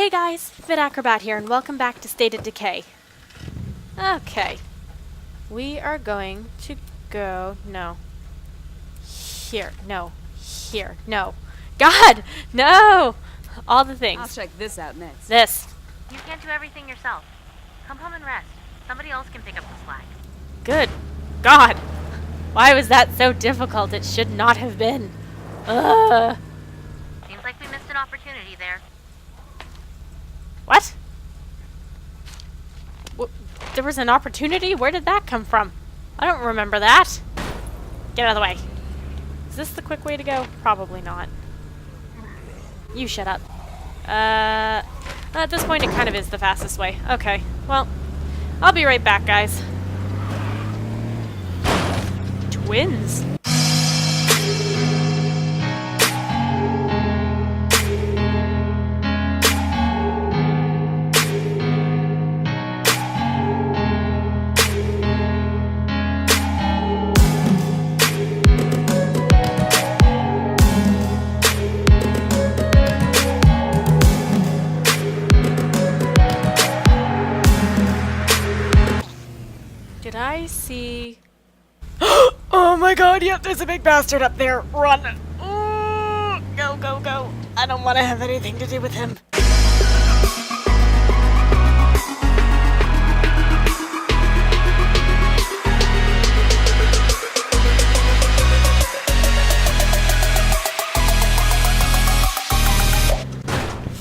Hey guys, Fit Acrobat here, and welcome back to State of Decay. Okay, we are going to go, no, here, no, here, no, God, no, all the things. I'll check this out next. This. You can't do everything yourself. Come home and rest. Somebody else can pick up the slack. Good God, why was that so difficult? It should not have been. Ugh. Seems like we missed an opportunity there. What? There was an opportunity? Where did that come from? I don't remember that. Get out of the way. Is this the quick way to go? Probably not. You shut up. At this point it kind of is the fastest way. Okay, well, I'll be right back, guys. Twins. Did I see... Oh my god, yep, there's a big bastard up there. Run. Ooh, go, go, go. I don't want to have anything to do with him.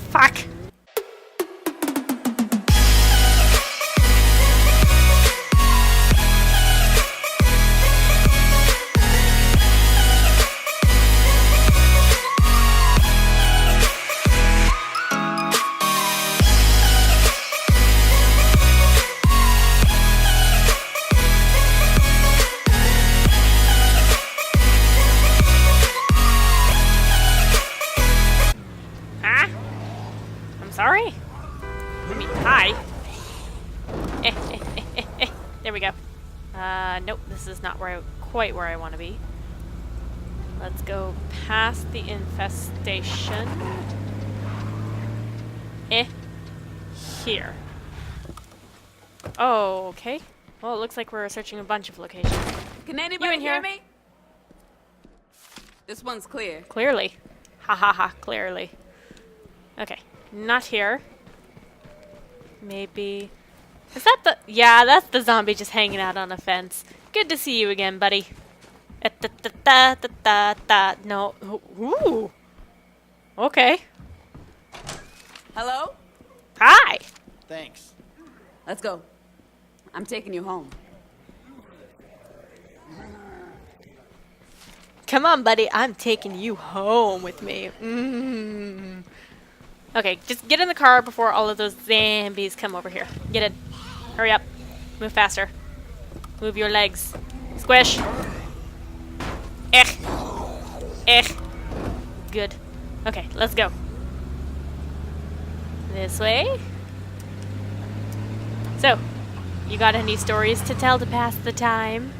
Fuck. Sorry? I mean, hi. There we go. Nope, this is not quite where I want to be. Let's go past the infestation. Here. Oh, okay. Well, it looks like we're searching a bunch of locations. Can anybody in hear here? me? This one's clear. Clearly. Ha ha ha, clearly. Okay. Not here. Maybe... Is that the... Yeah, that's the zombie just hanging out on a fence. Good to see you again, buddy. No. Ooh. Okay. Hello? Hi. Thanks. Let's go. I'm taking you home. Come on, buddy. I'm taking you home with me. Okay, just get in the car before all of those zombies come over here. Get in. Hurry up. Move faster. Move your legs. Squish. Good. Okay, let's go. This way. So, you got any stories to tell to pass the time?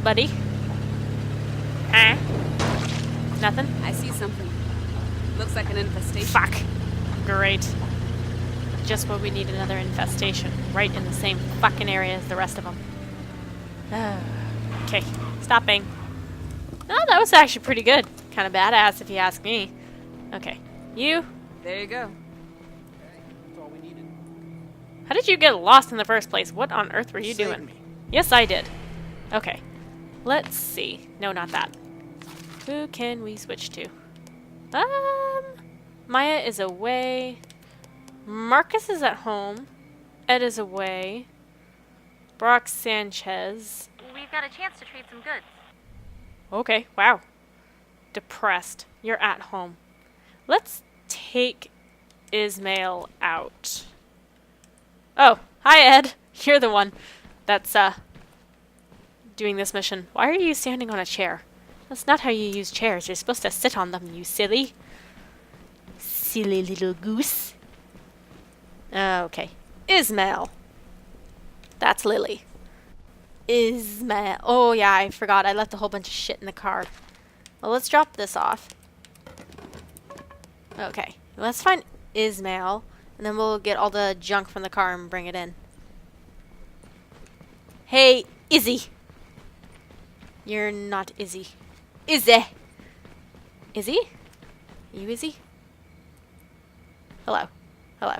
Buddy? Huh? Nothing? I see something. Looks like an infestation. Fuck. Great. Just what we need, another infestation. Right in the same fucking area as the rest of them. Okay. Stopping. Oh, that was actually pretty good. Kind of badass if you ask me. Okay. You? There you go. That's all we needed. How did you get lost in the first place? What on earth were you Saved doing? me. Yes, I did. Okay. Let's see. No, not that. Who can we switch to? Maya is away. Marcus is at home. Ed is away. Brock Sanchez. We've got a chance to trade some goods. Okay, wow. Depressed. You're at home. Let's take Ismail out. Oh, hi Ed. You're the one that's, doing this mission. Why are you standing on a chair? That's not how you use chairs. You're supposed to sit on them, you silly. Silly little goose. Okay. Ismail. That's Lily. Ismail. Oh, yeah, I forgot. I left a whole bunch of shit in the car. Well, let's drop this off. Okay. Let's find Ismail, and then we'll get all the junk from the car and bring it in. Hey, Izzy! You're not Izzy. Izzy! Izzy? You Izzy? Hello. Hello.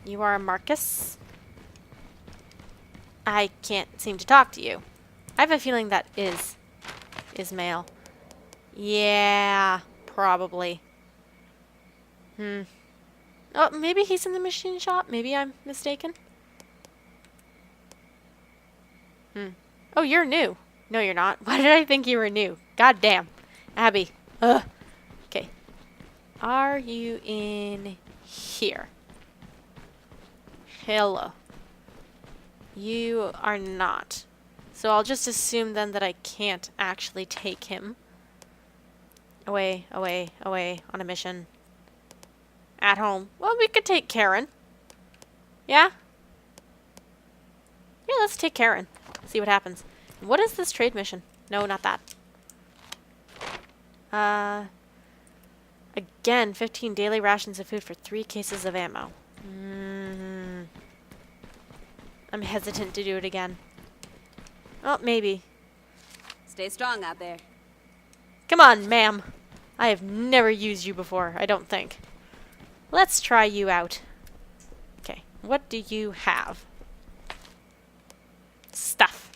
You are Marcus? I can't seem to talk to you. I have a feeling that is Ismail. Yeah, probably. Oh, maybe he's in the machine shop. Maybe I'm mistaken. Oh, you're new. No, you're not. Why did I think you were new? God damn. Abby. Ugh. Okay. Are you in here? Hello. You are not. So I'll just assume then that I can't actually take him. Away, away, away on a mission. At home. Well, we could take Karen. Yeah? Yeah, let's take Karen. See what happens. What is this trade mission? No, not that. Again, 15 daily rations of food for 3 cases of ammo. I'm hesitant to do it again. Oh, maybe. Stay strong out there. Come on, ma'am. I have never used you before, I don't think. Let's try you out. Okay, what do you have? Stuff.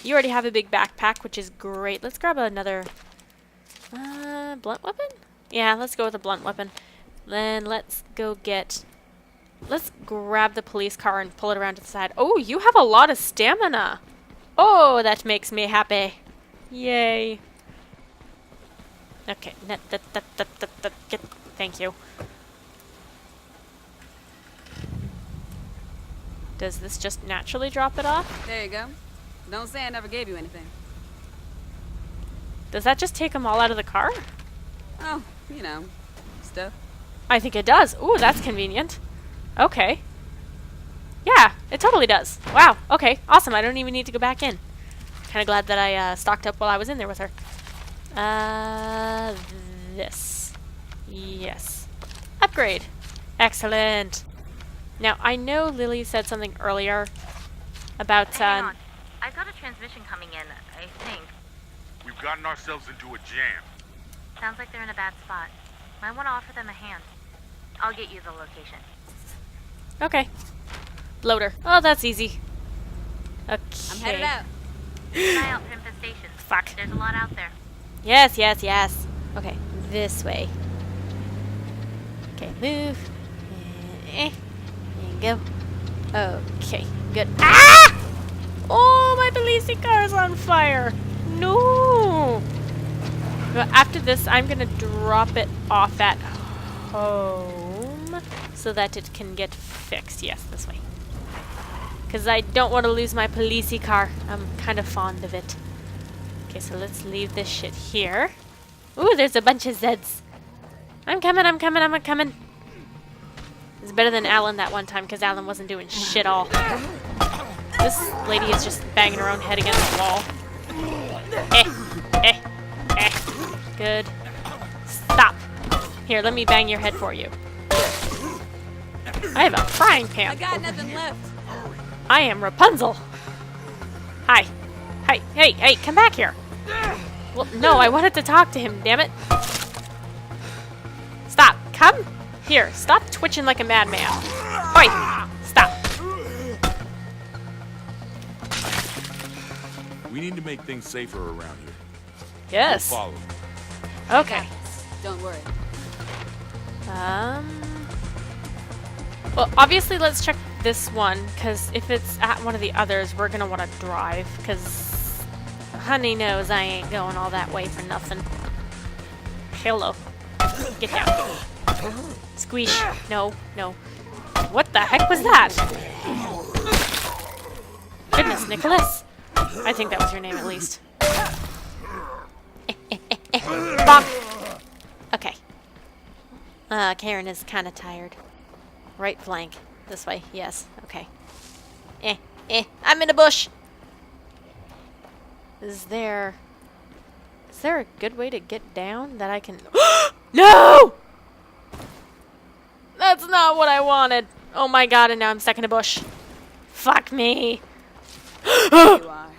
You already have a big backpack, which is great. Let's grab another blunt weapon? Yeah, let's go with a blunt weapon. Then let's go get... Let's grab the police car and pull it around to the side. Oh, you have a lot of stamina. Oh, that makes me happy. Yay. Okay. Thank you. Does this just naturally drop it off? There you go. Don't say I never gave you anything. Does that just take them all out of the car? Oh, you know, stuff. I think it does. Ooh, that's convenient. Okay. Yeah, it totally does. Wow. Okay. Awesome. I don't even need to go back in. Kind of glad that I stocked up while I was in there with her. This. Yes. Upgrade. Excellent. Now, I know Lily said something earlier about... Hang on. I've got a transmission coming in, I think. We've gotten ourselves into a jam. Sounds like they're in a bad spot. Might want to offer them a hand. I'll get you the location. Okay. Loader. Oh, that's easy. Okay. I'm headed out. Keep an eye out for infestations. Fuck. There's a lot out there. Yes, yes, yes. Okay, this way. Okay, move. There you go. Okay, good. Ah! Oh, my police car is on fire. No. Well, after this, I'm going to drop it off at home so that it can get fixed. Yes, this way. Because I don't want to lose my police car. I'm kind of fond of it. Okay, so let's leave this shit here. Ooh, there's a bunch of Zeds. I'm coming, I'm coming, I'm coming. It's better than Alan that one time, because Alan wasn't doing shit all. This lady is just banging her own head against the wall. Good. Stop. Here, let me bang your head for you. I have a frying pan. I got nothing left. I am Rapunzel. Hi. Hi. Hey, hey, come back here. Well, no, I wanted to talk to him, damn it. Stop. Come here. Stop twitching like a madman. Oi. Stop. We need to make things safer around here. Yes. We'll follow. Okay. Don't worry. Well, obviously, let's check this one, because if it's at one of the others, we're going to want to drive, because honey knows I ain't going all that way for nothing. Hello. Get down. Squeeze. No, no. What the heck was that? Goodness, Nicholas. I think that was your name, at least. Bonk. Okay. Karen is kind of tired. Right flank. This way. Yes. Okay. I'm in a bush. Is there a good way to get down that I can... No! That's not what I wanted. Oh my god, and now I'm stuck in a bush. Fuck me. You are.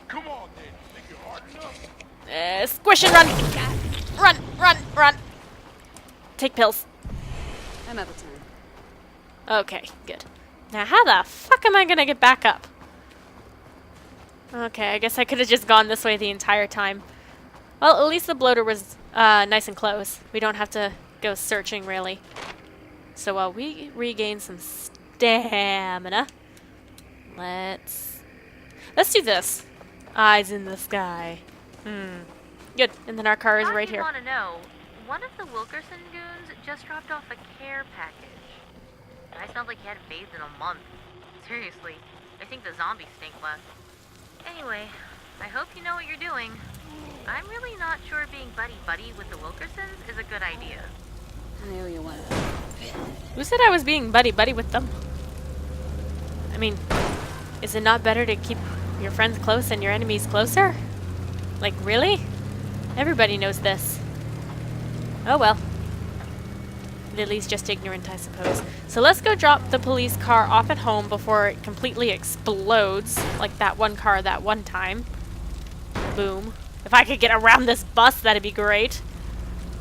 Come on, then. Think you're hard enough? Squish and run. Run, run, run. Take pills. Another time. Okay, good. Now how the fuck am I gonna get back up? Okay, I guess I could have just gone this way the entire time. Well, at least the bloater was nice and close. We don't have to go searching, really. So while we regain some stamina, let's do this. Eyes in the sky. Good. And then our car is right here. I want to know, one of the Wilkerson goons just dropped off a care package. I smelled like he hadn't bathed in a month. Seriously, I think the zombies stink less. Anyway, I hope you know what you're doing. I'm really not sure being buddy-buddy with the Wilkersons is a good idea. I owe you one. Who said I was being buddy-buddy with them? I mean, is it not better to keep your friends close and your enemies closer? Like, really? Everybody knows this. Oh well. Lily's just ignorant, I suppose. So let's go drop the police car off at home before it completely explodes, like that one car that one time. Boom. If I could get around this bus, that'd be great.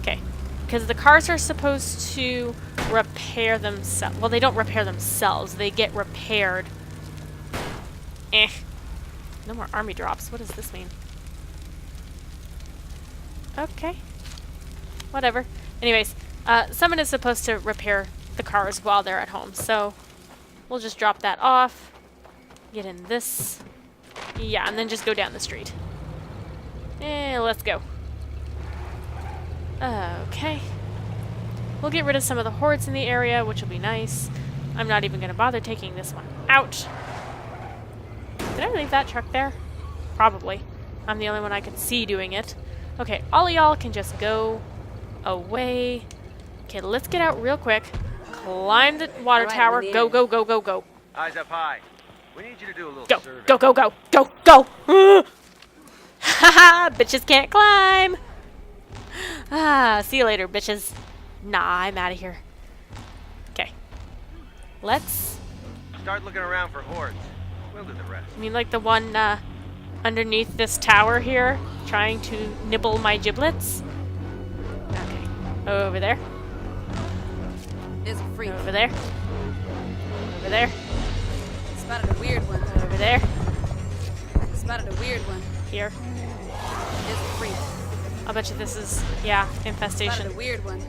Okay. Because the cars are supposed to repair themselves. Well, they don't repair themselves. They get repaired. No more army drops. What does this mean? Okay. Whatever. Anyways, someone is supposed to repair the cars while they're at home. So we'll just drop that off. Get in this. Yeah, and then just go down the street. Let's go. Okay. We'll get rid of some of the hordes in the area, which will be nice. I'm not even going to bother taking this one out. Did I leave that truck there? Probably. I'm the only one I could see doing it. Okay, all of y'all can just go away. Okay, let's get out real quick. Climb the water All right, tower. I'm in the Go, air. go, go, go, go. Eyes up high. We need you to do a little Go, survey. go, go, go, go, go! Haha, bitches can't climb! Ah, see you later, bitches. Nah, I'm out of here. Okay. Let's... Start looking around for hordes. We'll do the rest. I mean, like the one underneath this tower here, trying to nibble my giblets. Okay. Over there. There's a freak. Over there. Over there. Spotted a weird one. Over there. Spotted a weird one. Here. There's a freak. I'll bet you this is, yeah, Spotted infestation. a weird one.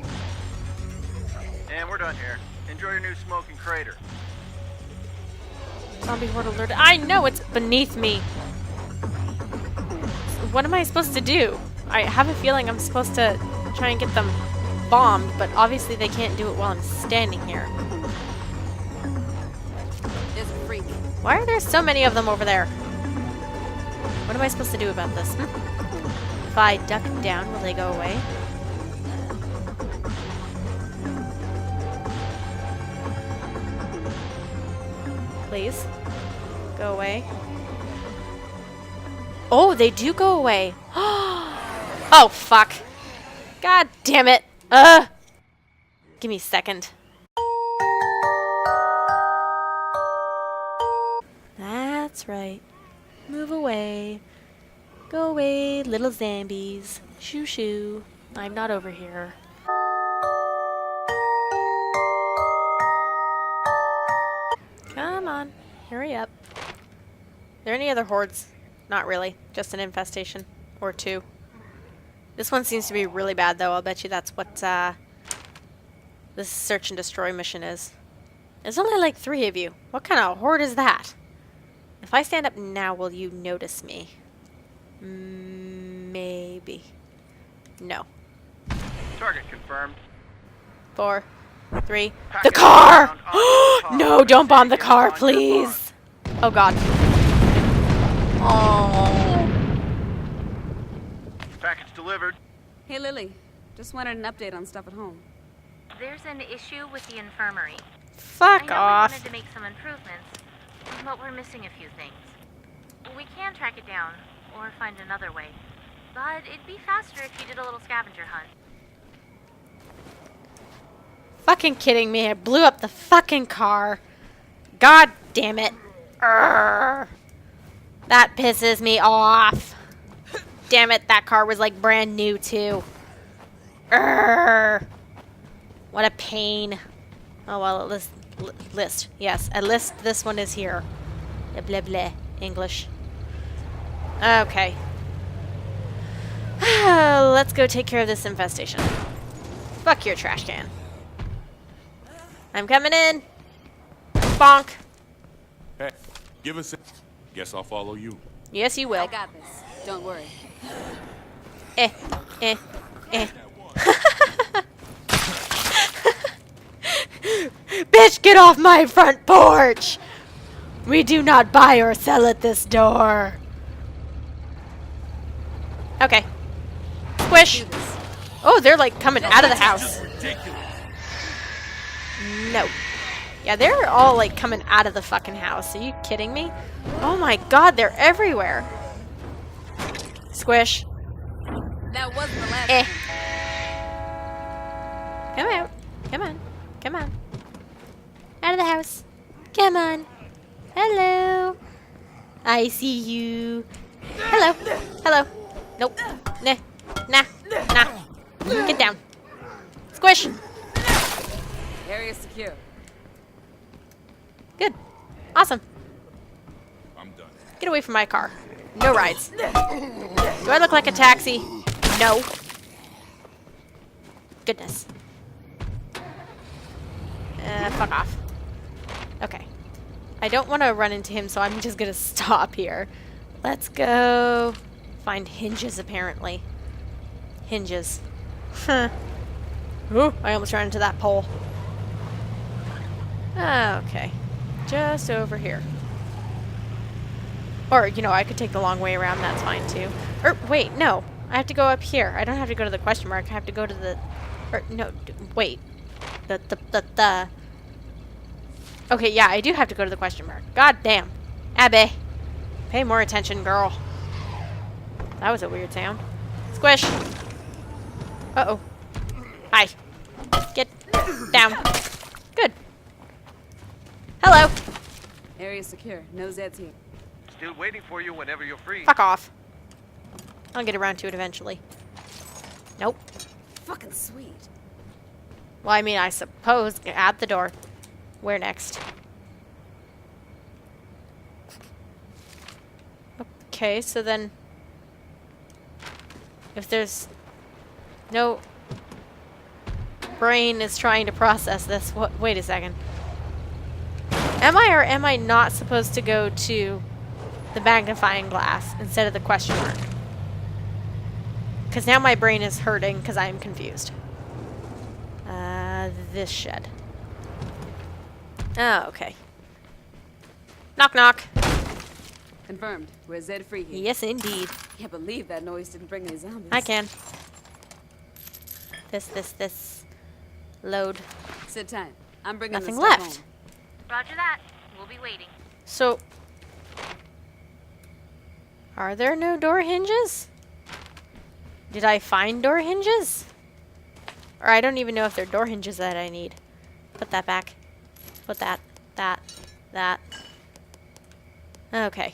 And we're done here. Enjoy your new smoking crater. Zombie horde alert. I know it's beneath me. What am I supposed to do? I have a feeling I'm supposed to try and get them bombed, but obviously they can't do it while I'm standing here. There's a freak. Why are there so many of them over there? What am I supposed to do about this? If I duck down, will they go away? Please. Go away. Oh, they do go away. Oh, fuck. God damn it. Give me a second. That's right. Move away. Go away, little zombies. Shoo shoo. I'm not over here. Come on. Hurry up. Are there any other hordes? Not really. Just an infestation. Or two. This one seems to be really bad, though. I'll bet you that's what this search and destroy mission is. There's only like 3 of you. What kind of horde is that? If I stand up now, will you notice me? Maybe. No. Target confirmed. 4, 3. Pack The it car! around on the car. No, don't bomb the Take it car, on your please. Oh, God. Oh. Package delivered. Hey, Lily. Just wanted an update on stuff at home. There's an issue with the infirmary. Fuck I know we off. wanted to make some improvements, but we're missing a few things. We can track it down, or find another way. But it'd be faster if you did a little scavenger hunt. fucking kidding me? I blew up the fucking car. God damn it. Urgh. That pisses me off. Damn it, that car was like brand new too. Urgh. What a pain. Oh well, list. Yes, at least this one is here. Blah blah blah. English. Okay. Let's go take care of this infestation. Fuck your trash can. I'm coming in. Bonk. Hey, give us a... Guess I'll follow you. Yes, you will. I got this. Don't worry. Eh. Bitch, get off my front porch! We do not buy or sell at this door. Okay. Squish. Do this. Oh, they're like coming out of the house. No. Yeah, they're all like coming out of the fucking house. Are you kidding me? Oh my god, they're everywhere. Squish. That wasn't the last Eh. one. Come out. Come on. Come on. Out of the house. Come on. Hello. I see you. Hello. Hello. Nope. Nah. Nah. Nah. Get down. Squish. Area secure. Good. Awesome. I'm done. Get away from my car. No rides. Do I look like a taxi? No. Goodness. Fuck off. Okay. I don't want to run into him, so I'm just gonna stop here. Let's go find hinges, apparently. Hinges. Huh. Ooh, I almost ran into that pole. Okay. Just over here. Or, you know, I could take the long way around. That's fine, too. Or, wait, no. I have to go up here. I don't have to go to the question mark. I have to go to the... Or, no, wait. The... Okay, yeah, I do have to go to the question mark. God damn. Abby. Pay more attention, girl. That was a weird sound. Squish. Uh-oh. Hi. Get down. Good. Hello. Area secure. No Zeds here. Still waiting for you whenever you're free. Fuck off. I'll get around to it eventually. Nope. Fucking sweet. Well, I mean, I suppose at the door. Where next? Okay, so then... If there's no brain is trying to process this, what? Wait a second. Am I or am I not supposed to go to the magnifying glass instead of the question mark? Because now my brain is hurting because I am confused. This shed. Oh, okay. Knock, knock. Confirmed. We're Zed free here. Yes, indeed. Can't believe that noise didn't bring any zombies. I can. This. Load. Sit tight. I'm bringing Nothing the stuff left. home. Roger that. We'll be waiting. So, are there no door hinges? Did I find door hinges? Or I don't even know if they're door hinges that I need. Put that back. Put that. Okay.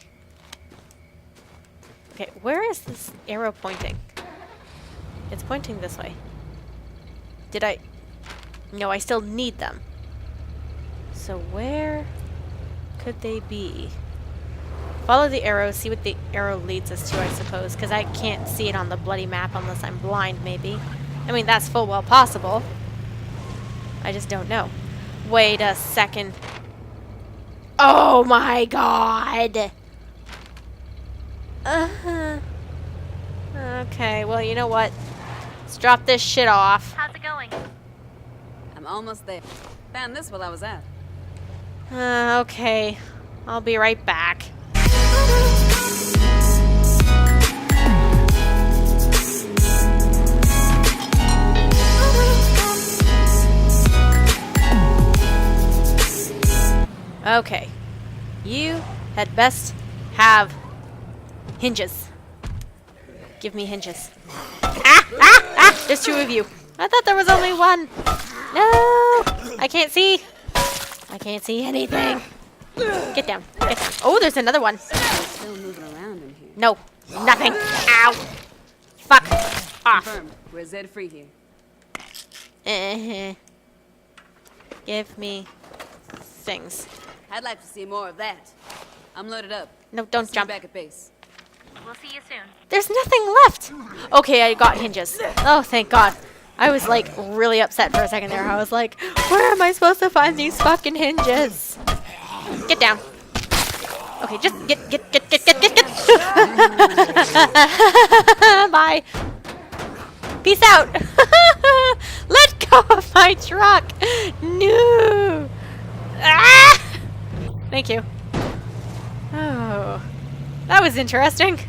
Okay, where is this arrow pointing? It's pointing this way. Did I... No, I still need them. So where could they be? Follow the arrow, see what the arrow leads us to, I suppose, because I can't see it on the bloody map unless I'm blind, maybe. I mean, that's full well possible. I just don't know. Wait a second. Oh my god! Okay, well, you know what? Let's drop this shit off. How's it going? I'm almost there. Found this while I was out. Okay. I'll be right back. Okay. You had best have hinges. Give me hinges. Ah! There's two of you. I thought there was only one. No! I can't see. I can't see anything. Get down. Get down. Oh, there's another one. Still moving around in here. No. Nothing. Ow. Fuck off. Confirmed. We're Zed free here. Give me things. I'd like to see more of that. I'm loaded up. No, don't See you jump. back at base. We'll see you soon. There's nothing left. Okay, I got hinges. Oh, thank God. I was like really upset for a second there. I was like, where am I supposed to find these fucking hinges? Get down. Okay, just get. Bye. Peace out. Let go of my truck. No. Ah! Thank you. Oh, that was interesting.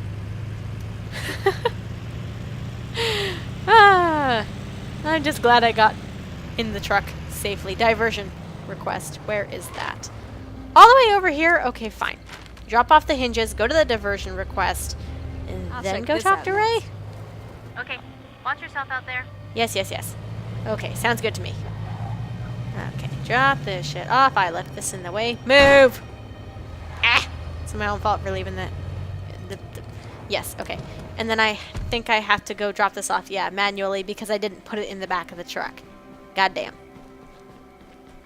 I'm just glad I got in the truck safely. Diversion request. Where is that? All the way over here? Okay, fine. Drop off the hinges, go to the diversion request, and I'll then check go this talk out to Ray? Okay, watch yourself out there. Yes. Okay, sounds good to me. Okay, drop this shit off. I left this in the way. Move! Ah! It's my own fault for leaving that. Yes, okay. And then I think I have to go drop this off, yeah, manually, because I didn't put it in the back of the truck. Goddamn.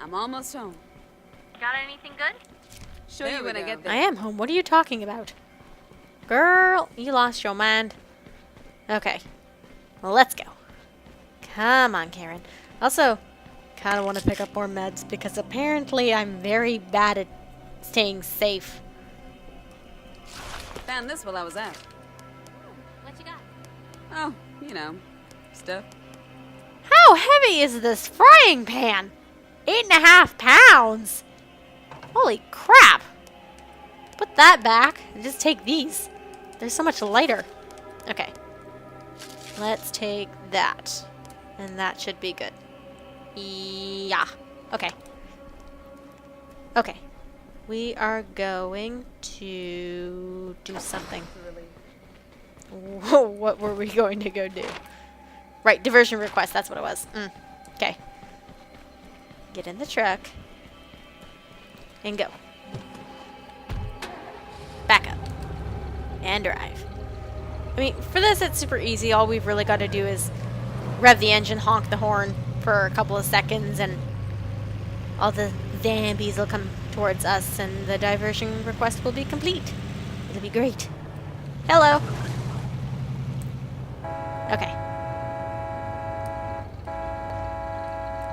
I'm almost home. Got anything good? Show There you we when I go. get there. I am home. What are you talking about? Girl, you lost your mind. Okay. Well, let's go. Come on, Karen. Also, kind of want to pick up more meds because apparently I'm very bad at staying safe. Found this while I was out. What you got? Oh, you know, stuff. How heavy is this frying pan? 8.5 pounds. Holy crap. Put that back and just take these. They're so much lighter. Okay. Let's take that. And that should be good. Yeah. Okay. Okay. We are going to do something. Whoa, what were we going to go do? Right, diversion request. That's what it was. Okay. Get in the truck. And go. Back up. And drive. I mean, for this, it's super easy. All we've really got to do is rev the engine, honk the horn for a couple of seconds, and all the zombies will come towards us, and the diversion request will be complete. It'll be great. Hello. Okay.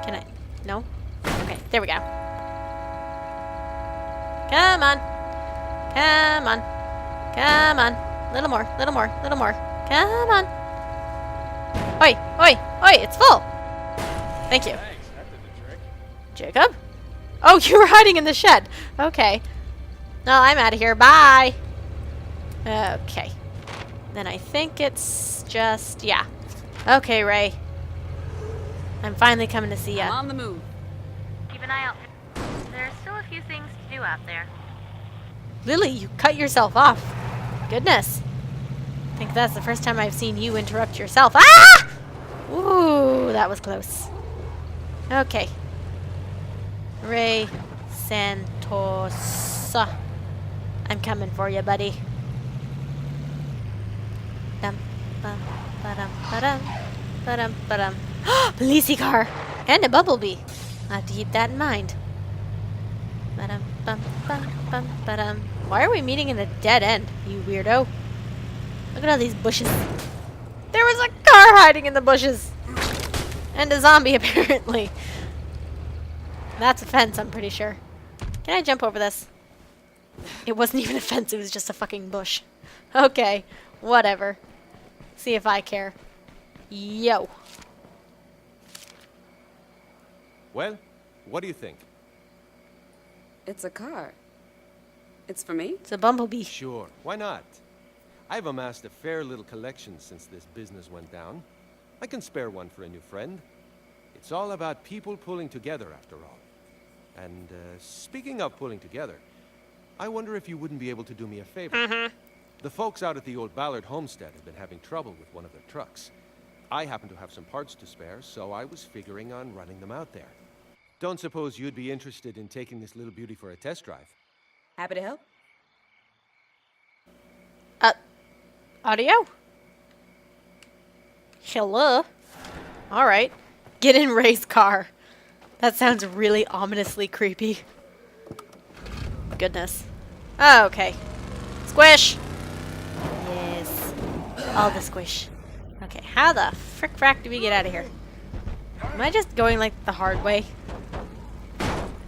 Can I? No? Okay, there we go. Come on. Come on. Come on. Little more, little more, little more. Come on. Oi, oi, oi, it's full. Thank you. Thanks, that did the trick. Jacob? Oh, you were hiding in the shed. Okay. No, I'm out of here. Bye. Okay. Then I think it's just, yeah. Okay, Ray. I'm finally coming to see I'm ya. on the move. Keep an eye out. There's still a few things to do out there. Lily, you cut yourself off. Goodness. I think that's the first time I've seen you interrupt yourself. Ah! Ooh, that was close. Okay. Ray Santos. I'm coming for you, buddy. Dum, bum, ba-dum, ba-dum, ba-dum, ba-dum. Police car! And a bumblebee. I'll have to keep that in mind. Ba-dum, bum, bum, bum, ba-dum. Why are we meeting in a dead end, you weirdo? Look at all these bushes. There was a car hiding in the bushes! And a zombie, apparently. That's a fence, I'm pretty sure. Can I jump over this? It wasn't even a fence, it was just a fucking bush. Okay, whatever. See if I care. Yo. Well, what do you think? It's a car. It's for me? It's a bumblebee. Sure, why not? I've amassed a fair little collection since this business went down. I can spare one for a new friend. It's all about people pulling together, after all. And speaking of pulling together, I wonder if you wouldn't be able to do me a favor. The folks out at the old Ballard homestead have been having trouble with one of their trucks. I happen to have some parts to spare, so I was figuring on running them out there. Don't suppose you'd be interested in taking this little beauty for a test drive? Happy to help. Audio? Hello? Alright. Get in Ray's car. That sounds really ominously creepy. Goodness. Oh, okay. Squish! Yes. All the squish. Okay, how the frick do we get out of here? Am I just going like the hard way?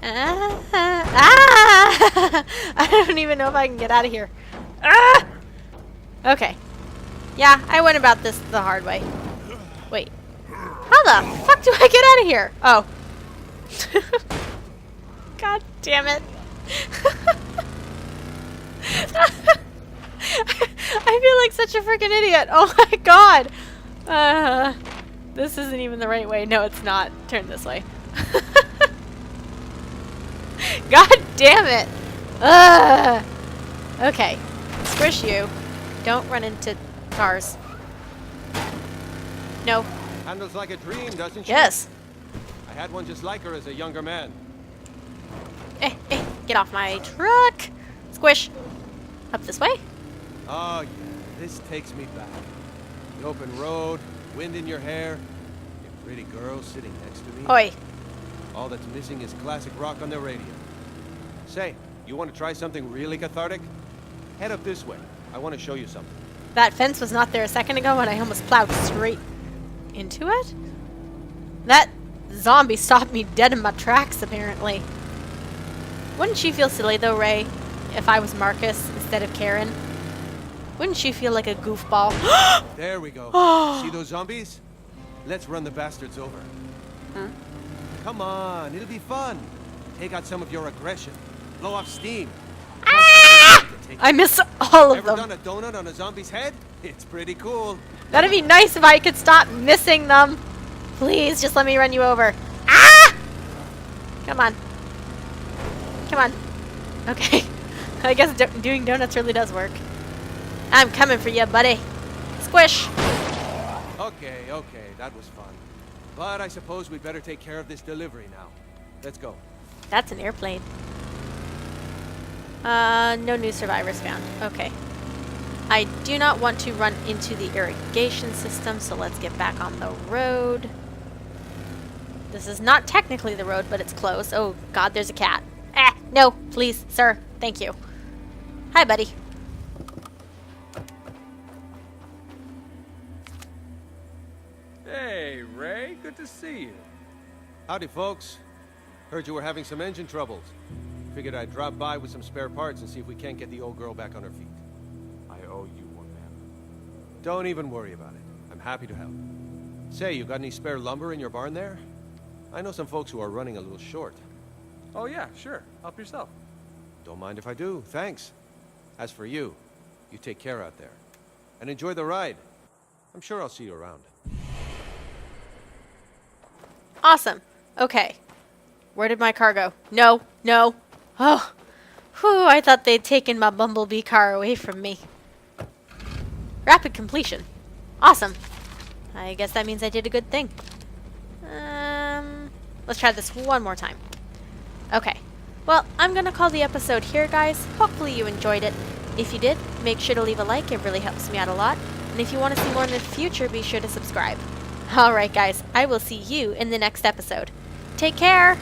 I don't even know if I can get out of here. Okay. Yeah, I went about this the hard way. Wait. How the fuck do I get out of here? Oh. God damn it. I feel like such a freaking idiot. Oh my god. This isn't even the right way. No, it's not. Turn this way. God damn it. Okay. Squish you. Don't run into cars. No. Handles like a dream, doesn't she? Yes. I had one just like her as a younger man. Get off my truck. Squish. Up this way? Oh, yeah. This takes me back. The open road, wind in your hair, your pretty girl sitting next to me. Oi. All that's missing is classic rock on the radio. Say, you want to try something really cathartic? Head up this way. I want to show you something. That fence was not there a second ago and I almost plowed straight into it? That zombie stopped me dead in my tracks, apparently. Wouldn't you feel silly, though, Ray, if I was Marcus instead of Karen? Wouldn't you feel like a goofball? There we go. See those zombies? Let's run the bastards over. Huh? Come on, it'll be fun. Take out some of your aggression. Blow off steam. I miss all of Ever them. done a donut on a zombie's head? It's pretty cool. That'd be nice if I could stop missing them. Please, just let me run you over. Ah! Come on. Come on. Okay. I guess doing donuts really does work. I'm coming for you, buddy. Squish. Okay, that was fun. But I suppose we better take care of this delivery now. Let's go. That's an airplane. No new survivors found. Okay. I do not want to run into the irrigation system, so let's get back on the road. This is not technically the road, but it's close. Oh, God, there's a cat. No, please, sir. Thank you. Hi, buddy. Hey, Ray, good to see you. Howdy, folks. Heard you were having some engine troubles. Figured I'd drop by with some spare parts and see if we can't get the old girl back on her feet. I owe you one, man. Don't even worry about it. I'm happy to help. Say, you got any spare lumber in your barn there? I know some folks who are running a little short. Oh, yeah, sure. Help yourself. Don't mind if I do, thanks. As for you, you take care out there. And enjoy the ride. I'm sure I'll see you around. Awesome. Okay. Where did my car go? No. Oh. Whew, I thought they'd taken my bumblebee car away from me. Rapid completion. Awesome. I guess that means I did a good thing. Let's try this one more time. Okay. Well, I'm going to call the episode here, guys. Hopefully you enjoyed it. If you did, make sure to leave a like. It really helps me out a lot. And if you want to see more in the future, be sure to subscribe. Alright, guys. I will see you in the next episode. Take care!